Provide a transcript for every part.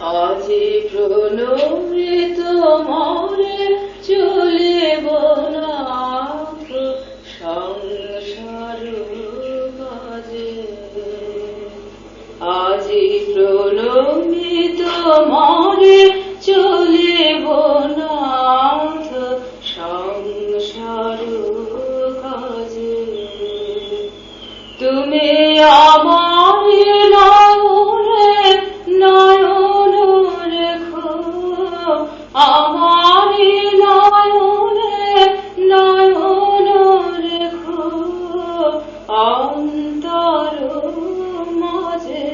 আজি প্রণমিত মরে চলিব নাথ সংসার কাজে। আজি প্রণমিত মরে চলিব নাথ সংসার কাজে। তুমি আমার নয়নে নয়ন রেখো, আমার নয়নে নয়ন রেখো অন্তর মাঝে।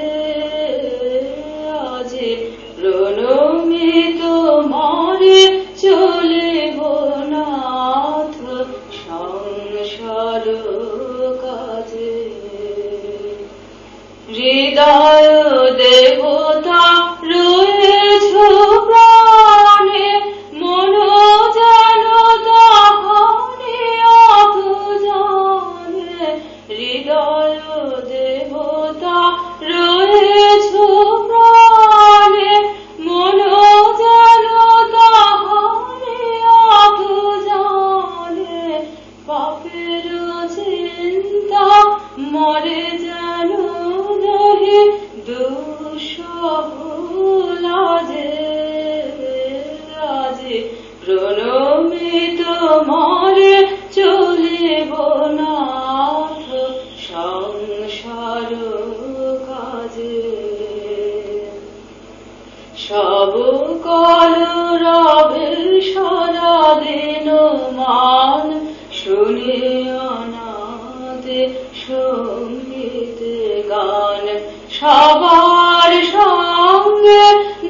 আজি প্রণমিত মরে চলিব নাথ সংসার কাজে। হৃদয় দেবতা রয়েছ প্রাণে, মন যেন তাহারে অত জানে। হৃদয় দেবতা রয়েছ প্রাণে, মন যেন তাহারে অত জানে। পাপের চিন্তা মরে যেন রহে দুঃসহ লাজে। আজি প্রণমিত মরে চলিব নাথ সংসার কাজে। সব কলরবের সারাদিন মান শুনে অনাদে সঙ্গীত গান। সবার সঙ্গে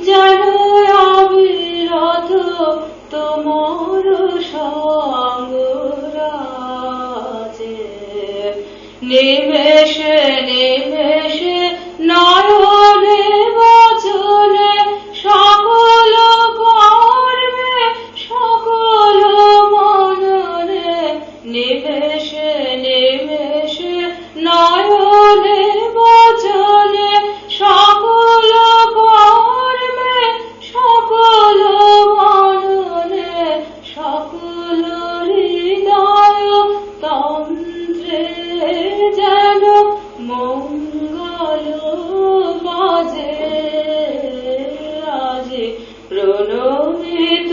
যেন অবিরত তোমার সঙ্গ রাজে। নিমেষে নিমেষে নয়নে বচনে সকল কর্মে সকল মননে। নিমেষে নিমেষে নয়নে বচনে সকল কর্মে সকল মননে। সকল হৃদয় তন্ত্রে যেন মঙ্গল বাজে। আজি প্রণমিত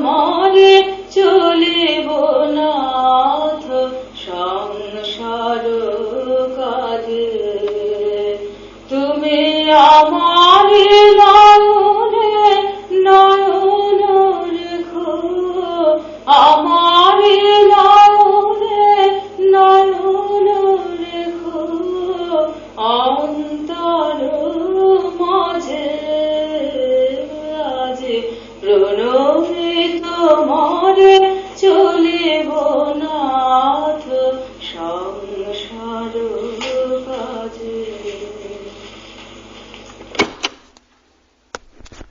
মরে চলিব নাথ সংসার কাজে। তুমি আমার